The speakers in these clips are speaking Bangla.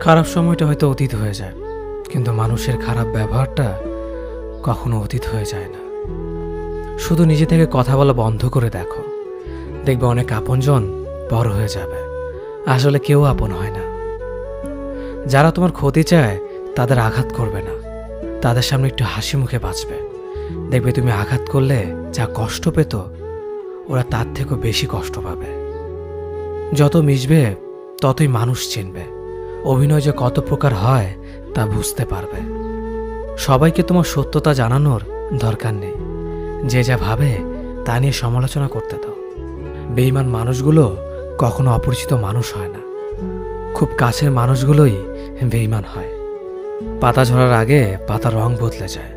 খারাপ সময়টা হয়তো অতীত হয়ে যায়, কিন্তু মানুষের খারাপ ব্যবহারটা কখনো অতীত হয়ে যায় না। শুধু নিজে থেকে কথা বলা বন্ধ করে দেখো, দেখবে অনেক আপনজন বড় হয়ে যাবে। আসলে কেউ আপন হয় না। যারা তোমার ক্ষতি চায় তাদের আঘাত করবে না, তাদের সামনে একটু হাসি মুখে বাঁচবে। দেখবে তুমি আঘাত করলে যা কষ্ট পেত, ওরা তার থেকেও বেশি কষ্ট পাবে। যত মিশবে ততই মানুষ চিনবে। অভিনয় যে কত প্রকার হয় তা বুঝতে পারবে। সবাইকে তোমার সত্যতা জানানোর দরকার নেই। যে যা ভাবে তা নিয়ে সমালোচনা করতে দাও। বেঈমান মানুষগুলো কখনো অপরিচিত মানুষ হয় না, খুব কাছের মানুষগুলোই বেঈমান হয়। পাতা ঝরার আগে পাতার রং বদলে যায়,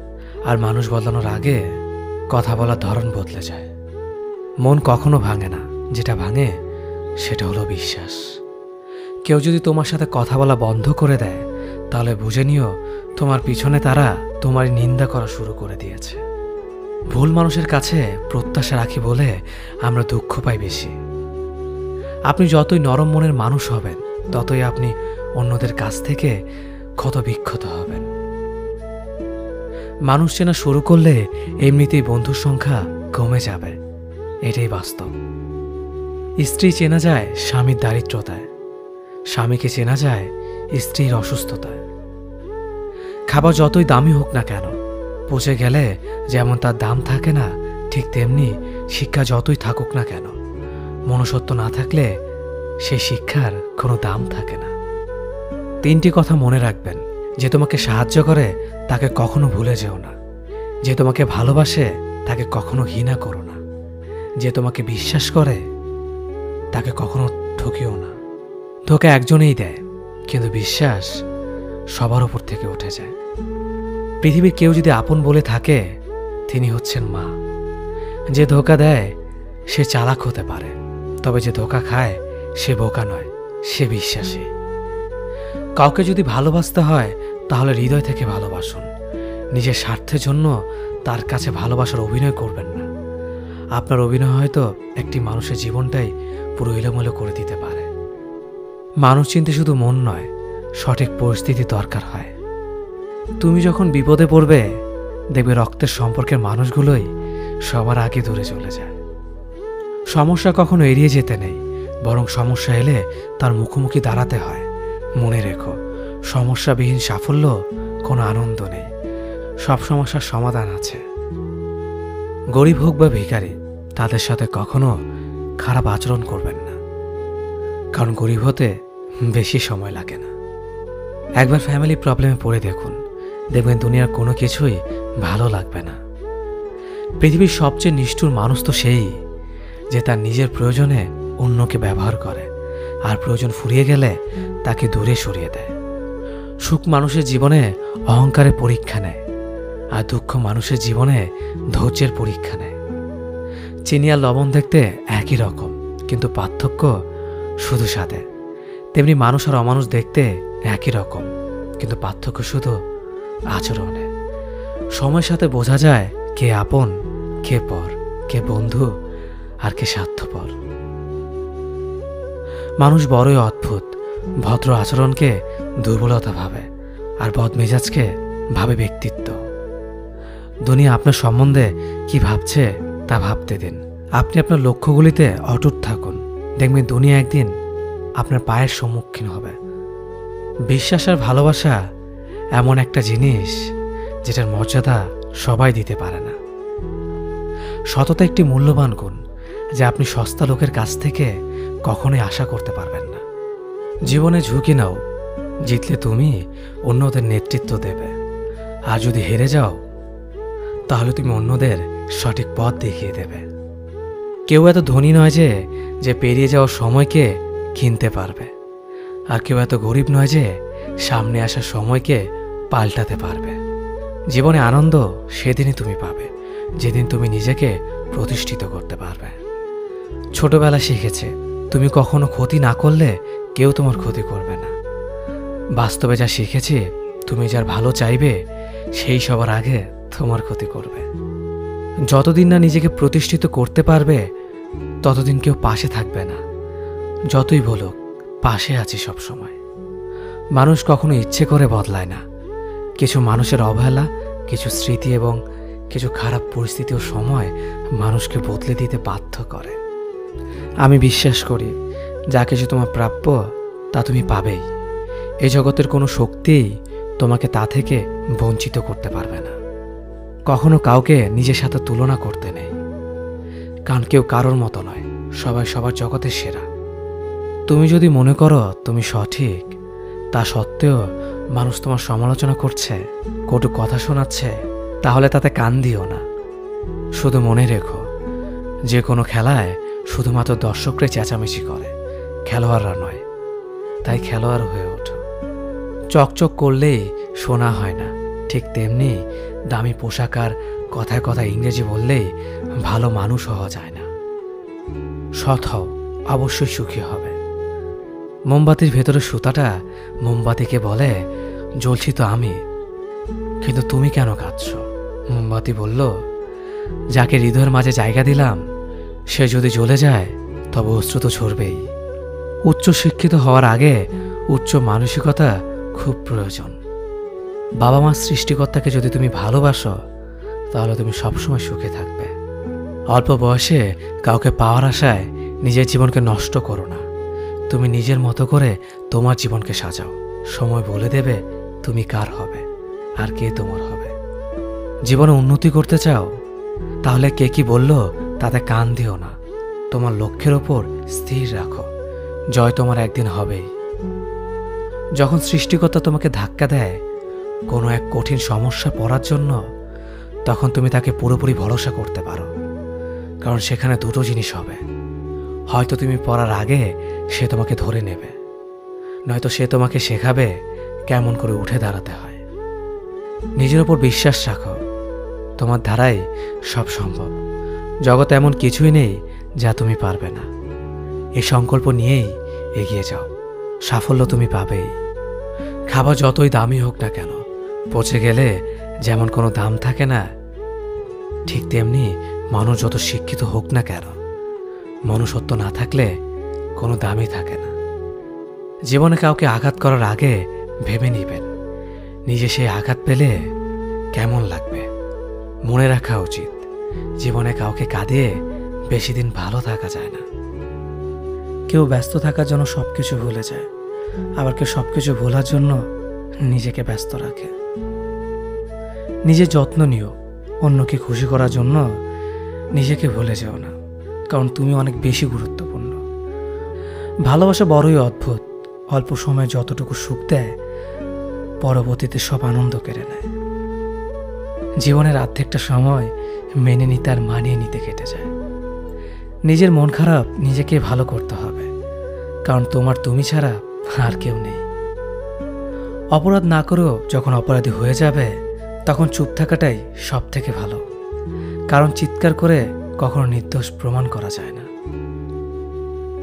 আর মানুষ বদলানোর আগে কথা বলার ধরন বদলে যায়। মন কখনো ভাঙে না, যেটা ভাঙে সেটা হলো বিশ্বাস। কেউ যদি তোমার সাথে কথা বলা বন্ধ করে দেয়, তাহলে বুঝে নিও তোমার পিছনে তারা তোমার নিন্দা করা শুরু করে দিয়েছে। ভুল মানুষের কাছে প্রত্যাশা রাখি বলে আমরা দুঃখ পাই বেশি। আপনি যতই নরম মনের মানুষ হবেন, ততই আপনি অন্যদের কাছ থেকে ক্ষত বিক্ষত হবেন। মানুষ চেনা শুরু করলে এমনিতেই বন্ধুর সংখ্যা কমে যাবে, এটাই বাস্তব। স্ত্রী চেনা যায় স্বামীর দারিদ্রতায়, স্বামীকে চেনা যায় স্ত্রীর অসুস্থতায়। খাবার যতই দামি হোক না কেন, পচে গেলে যেমন তার দাম থাকে না, ঠিক তেমনি শিক্ষা যতই থাকুক না কেন, মনুষ্যত্ব না থাকলে সেই শিক্ষার কোনো দাম থাকে না। 3টি কথা মনে রাখবেন। যে তোমাকে সাহায্য করে তাকে কখনো ভুলে যেও না। যে তোমাকে ভালোবাসে তাকে কখনো ঘৃণা করো না। যে তোমাকে বিশ্বাস করে তাকে কখনো ঠকিও না। ধোঁকা একজনেই দেয়, কিন্তু বিশ্বাস সবার উপর থেকে উঠে যায়। পৃথিবীর কেউ যদি আপন বলে থাকে, তিনি হচ্ছেন মা। যে ধোঁকা দেয় সে চালাক হতে পারে, তবে যে ধোঁকা খায় সে বোকা নয়, সে বিশ্বাসী। কাউকে যদি ভালোবাসতে হয় তাহলে হৃদয় থেকে ভালোবাসুন। নিজের স্বার্থের জন্য তার কাছে ভালোবাসার অভিনয় করবেন না। আপনার অভিনয় হয়তো একটি মানুষের জীবনটাই পুরো এলোমেলো করে দিতে পারে। মানুষ চিনতে শুধু মন নয়, সঠিক পরিস্থিতি দরকার হয়। তুমি যখন বিপদে পড়বে, দেখবে রক্তের সম্পর্কের মানুষগুলোই সবার আগে দূরে চলে যায়। সমস্যা কখনো এড়িয়ে যেতে নেই, বরং সমস্যা এলে তার মুখোমুখি দাঁড়াতে হয়। মনে রেখো, সমস্যাবিহীন সাফল্য কোনো আনন্দ নেই। সব সমস্যার সমাধান আছে। গরিব হোক বা ভিখারি, তাদের সাথে কখনো খারাপ আচরণ করবেন না, কারণ গরিব হতে বেশি সময় লাগে না। একবার ফ্যামিলি প্রবলেমে পড়ে দেখুন, দেখবেন দুনিয়ার কোনো কিছুই ভালো লাগবে না। পৃথিবীর সবচেয়ে নিষ্ঠুর মানুষ তো সেই, যে তার নিজের প্রয়োজনে অন্যকে ব্যবহার করে, আর প্রয়োজন ফুরিয়ে গেলে তাকে দূরে সরিয়ে দেয়। সুখ মানুষের জীবনে অহংকারের পরীক্ষা নেয়, আর দুঃখ মানুষের জীবনে ধৈর্যের পরীক্ষা নেয়। চিনি আর লবণ দেখতে একই রকম, কিন্তু পার্থক্য শুধু স্বাদে। তেমনি মানুষ আর অমানুষ দেখতে একই রকম, কিন্তু পার্থক্য শুধু আচরণে। সময়ের সাথে বোঝা যায় কে আপন, কে পর, কে বন্ধু আর কে স্বার্থপর। মানুষ বড়ই অদ্ভুত। ভদ্র আচরণকে দুর্বলতা ভাবে, আর বদমেজাজকে ভাবে ব্যক্তিত্ব। দুনিয়া আপনার সম্বন্ধে কি ভাবছে তা ভাবতে দিন। আপনি আপনার লক্ষ্যগুলিতে অটুট থাকুন, দেখবেন দুনিয়া একদিন আপনার পায়ের সম্মুখীন হবে। বিশ্বাস আর ভালোবাসা এমন একটা জিনিস যেটার মর্যাদা সবাই দিতে পারে না। সততা একটি মূল্যবান গুণ, যা আপনি সস্তা লোকের কাছ থেকে কখনোই আশা করতে পারবেন না। জীবনে ঝুঁকি নাও, জিতলে তুমি অন্যদের নেতৃত্ব দেবে, আর যদি হেরে যাও তাহলে তুমি অন্যদের সঠিক পথ দেখিয়ে দেবে। কেউ এত ধনী নয় যে পেরিয়ে যাওয়ার সময়কে কিনতে পারবে, আর কেউ এত গরিব নয় যে সামনে আসার সময়কে পাল্টাতে পারবে। জীবনে আনন্দ সেদিনই তুমি পাবে, যেদিন তুমি নিজেকে প্রতিষ্ঠিত করতে পারবে। ছোটবেলা শিখেছে, তুমি কখনো ক্ষতি না করলে কেউ তোমার ক্ষতি করবে না। বাস্তবে যা শিখেছি, তুমি যার ভালো চাইবে সেই সবার আগে তোমার ক্ষতি করবে। যতদিন না নিজেকে প্রতিষ্ঠিত করতে পারবে, ততদিন কেউ পাশে থাকবে না। যতই বলুক পাশে আছি সব সময়। মানুষ কখনো ইচ্ছে করে বদলায় না। কিছু মানুষের অবহেলা, কিছু স্মৃতি এবং কিছু খারাপ পরিস্থিতি ও সময় মানুষকে বদলে দিতে বাধ্য করে। আমি বিশ্বাস করি যা কিছু তোমার প্রাপ্য তা তুমি পাবেই। এই জগতের কোনো শক্তিই তোমাকে তা থেকে বঞ্চিত করতে পারবে না। কখনো কাউকে নিজের সাথে তুলনা করতে নেই, কারণ কেউ কারোর মতো নয়, সবাই সবার জগতের সেরা। তুমি যদি মনে করো তুমি সঠিক, তা সত্ত্বেও মানুষ তোমার সমালোচনা করছে, কটু কথা শোনাচ্ছে, তাহলে তাতে কান দিও না। শুধু মনে রেখো, যে কোনো খেলায় শুধুমাত্র দর্শকরাই চেঁচামেচি করে, খেলোয়াড়রা নয়। তাই খেলোয়াড় হয়ে ওঠো। চকচক করলেই শোনা হয় না, ঠিক তেমনি দামি পোশাক আর কথায় কথায় ইংরেজি বললেই ভালো মানুষ হওয়া যায় না। সৎ হও, অবশ্যই সুখী হবে। মোমবাতির ভেতরে সুতাটা মোমবাতিকে বলে, জ্বলছি তো আমি, কিন্তু তুমি কেন কাঁদছ? মোমবাতি বলল, যাকে হৃদয়ের মাঝে জায়গা দিলাম সে যদি জ্বলে যায় তবে অশ্রু তো ঝরবেই। উচ্চ শিক্ষিত হওয়ার আগে উচ্চ মানসিকতা খুব প্রয়োজন। বাবা মার সৃষ্টিকর্তাকে যদি তুমি ভালোবাসো তাহলে তুমি সবসময় সুখে থাকবে। অল্প বয়সে কাউকে পাওয়ার আশায় নিজের জীবনকে নষ্ট করো না। তুমি নিজের মতো করে তোমার জীবনকে সাজাও। সময় বলে দেবে তুমি কার হবে আর কে তোমার হবে। জীবনে উন্নতি করতে চাও? তাহলে কে কি বলল তাতে কান দিও না। তোমার লক্ষ্যের ওপর স্থির রাখো, জয় তোমার একদিন হবেই। যখন সৃষ্টিকর্তা তোমাকে ধাক্কা দেয় কোনো এক কঠিন সমস্যা পড়ার জন্য, তখন তুমি তাকে পুরোপুরি ভরসা করতে পারো, কারণ সেখানে দুটো জিনিস হবে। হয়তো তুমি পড়ার আগে সে তোমাকে ধরে নেবে, নয়তো সে তোমাকে শেখাবে কেমন করে উঠে দাঁড়াতে হয়। নিজের ওপর বিশ্বাস রাখো, তোমার দ্বারাই সব সম্ভব। জগতে এমন কিছুই নেই যা তুমি পারবে না। এই সংকল্প নিয়েই এগিয়ে যাও, সাফল্য তুমি পাবেই। খাবার যতই দামি হোক না কেন, পচে গেলে যেমন কোনো দাম থাকে না, ঠিক তেমনি মানুষ যত শিক্ষিত হোক না কেন, মনুষ্যত্ব না থাকলে কোনো দামই থাকে না। জীবনে কাউকে আঘাত করার আগে ভেবে নিবেন নিজে সেই আঘাত পেলে কেমন লাগবে। মনে রাখা উচিত, জীবনে কাউকে কাঁদিয়ে বেশি দিন ভালো থাকা যায় না। কেউ ব্যস্ত থাকার জন্য সবকিছু ভুলে যায়, আবার কেউ সবকিছু ভোলার জন্য নিজেকে ব্যস্ত রাখে। নিজের যত্ন নিও, অন্যকে খুশি করার জন্য নিজেকে ভুলে যেও না, কারণ তুমি অনেক বেশি গুরুত্বপূর্ণ। ভালোবাসা বড়ই অদ্ভুত, অল্প সময়ে যতটুকু সুখ দেয় পরবর্তীতে সব আনন্দ কেড়ে নেয়। জীবনের অর্ধেকটা সময় মেনে নিতে আর মানিয়ে নিতে কেটে যায়। নিজের মন খারাপ নিজেকে ভালো করতে হবে, কারণ তোমার তুমি ছাড়া আর কেউ নেই। অপরাধ না করেও যখন অপরাধী হয়ে যাবে তখন চুপ থাকাটাই সব থেকে ভালো, কারণ চিৎকার করে কখনো নির্দোষ প্রমাণ করা যায় না।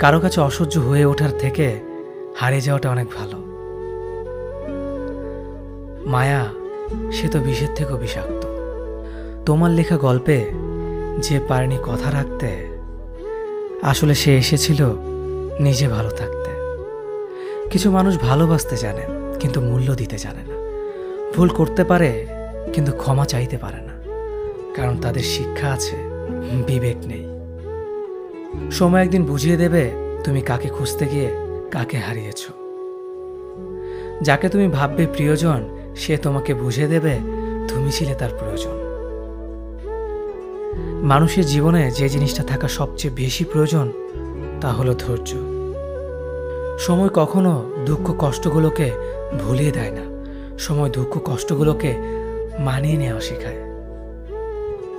কারো কাছে অসহ্য হয়ে ওঠার থেকে হারিয়ে যাওয়াটা অনেক ভালো। মায়া সে তো বিষের থেকেও বিষাক্ত। তোমার লেখা গল্পে যে পারেনি কথা রাখতে, আসলে সে এসেছিল নিজে ভালো থাকতে। কিছু মানুষ ভালোবাসতে জানে কিন্তু মূল্য দিতে জানে না। ভুল করতে পারে কিন্তু ক্ষমা চাইতে পারে না, কারণ তাদের শিক্ষা আছে, বিবেক নেই। সময় একদিন বুঝিয়ে দেবে তুমি কাকে খুঁজতে গিয়ে কাকে হারিয়েছ। যাকে তুমি ভাববে প্রিয়জন সে তোমাকে বুঝিয়ে দেবে তুমি ছিলে তার প্রয়োজন। মানুষের জীবনে যে জিনিসটা থাকা সবচেয়ে বেশি প্রয়োজন তা হলো ধৈর্য। সময় কখনো দুঃখ কষ্টগুলোকে ভুলিয়ে দেয় না, সময় দুঃখ কষ্টগুলোকে মানিয়ে নেওয়া শেখায়।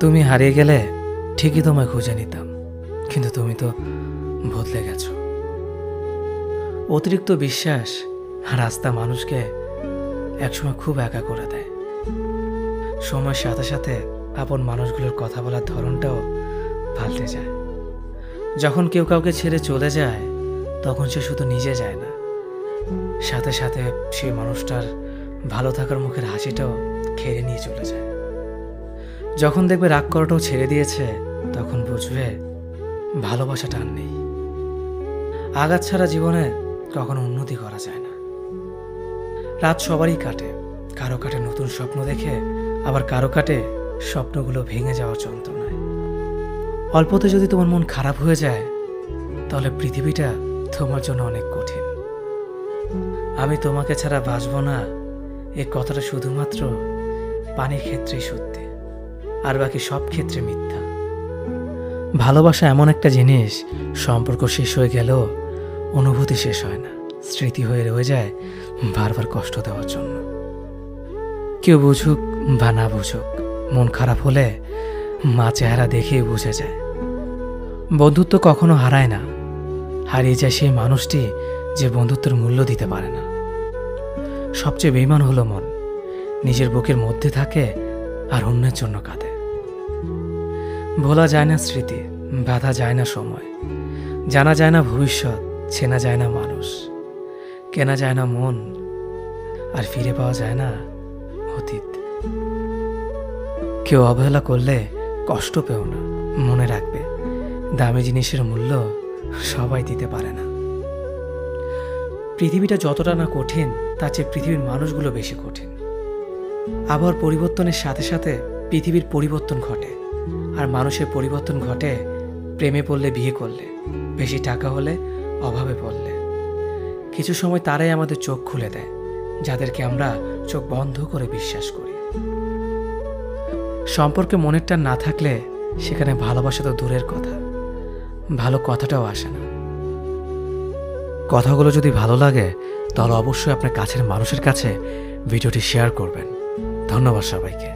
তুমি হারিয়ে গেলে ঠিকই তোমায় খুঁজে নিতাম, কিন্তু তুমি তো বদলে গেছো। অতিরিক্ত বিশ্বাস রাস্তা মানুষকে একসময় খুব একা করে দেয়। সময়ের সাথে সাথে আপন মানুষগুলোর কথা বলার ধরনটাও পাল্টে যায়। যখন কেউ কাউকে ছেড়ে চলে যায় তখন সে শুধু নিজে যায় না, সাথে সাথে সেই মানুষটার ভালো থাকার মুখের হাসিটাও খেয়ে নিয়ে চলে যায়। যখন দেখবে রাগ করাটাও ছেড়ে দিয়েছে তখন বুঝবে ভালোবাসাটা আর নেই। আঘাত ছাড়া জীবনে কখনো উন্নতি করা যায় না। রাত সবারই কাটে, কারো কাটে নতুন স্বপ্ন দেখে, আবার কারো কাটে স্বপ্নগুলো ভেঙে যাওয়ার যন্ত্রণায়। অল্পতে যদি তোমার মন খারাপ হয়ে যায়, তাহলে পৃথিবীটা তোমার জন্য অনেক কঠিন। আমি তোমাকে ছাড়া বাঁচব না, এই কথাটা শুধুমাত্র পানির ক্ষেত্রেই সত্যি, আর বাকি সব ক্ষেত্রে মিথ্যা। ভালোবাসা এমন একটা জিনিস, সম্পর্ক শেষ হয়ে গেলেও অনুভূতি শেষ হয় না, স্মৃতি হয়ে রয়ে যায় বারবার কষ্ট দেওয়ার জন্য। কেউ বুঝুক বা না বুঝুক, মন খারাপ হলে মা চেহারা দেখেই বুঝে যায়। বন্ধুত্ব কখনো হারায় না, হারিয়ে যায় সেই মানুষটি যে বন্ধুত্বের মূল্য দিতে পারে না। সবচেয়ে বেঈমান হলো মন, নিজের বুকের মধ্যে থাকে আর অন্যের জন্য কাঁদে। ভোলা যায় না স্মৃতি, বাধা যায় না সময়, জানা যায় না ভবিষ্যৎ, চেনা যায় না মানুষ, কেনা যায় না মন, আর ফিরে পাওয়া যায় না অতীত। কেউ অবহেলা করলে কষ্ট পেও না, মনে রাখবে দামি জিনিসের মূল্য সবাই দিতে পারে না। পৃথিবীটা যতটা না কঠিন, তার চেয়ে পৃথিবীর মানুষগুলো বেশি কঠিন। আবহাওয়ার পরিবর্তনের সাথে সাথে পৃথিবীর পরিবর্তন ঘটে, আর মানুষের পরিবর্তন ঘটে প্রেমে পড়লে, বিয়ে করলে, বেশি টাকা হলে, অভাবে পড়লে। কিছু সময় তারাই আমাদের চোখ খুলে দেয়, যাদেরকে আমরা চোখ বন্ধ করে বিশ্বাস করি। সম্পর্কে মনের টান না থাকলে সেখানে ভালোবাসা তো দূরের কথা, ভালো কথাটাও আসে না। কথাগুলো যদি ভালো লাগে, তাহলে অবশ্যই আপনার কাছের মানুষের কাছে ভিডিওটি শেয়ার করবেন। ধন্যবাদ সবাইকে।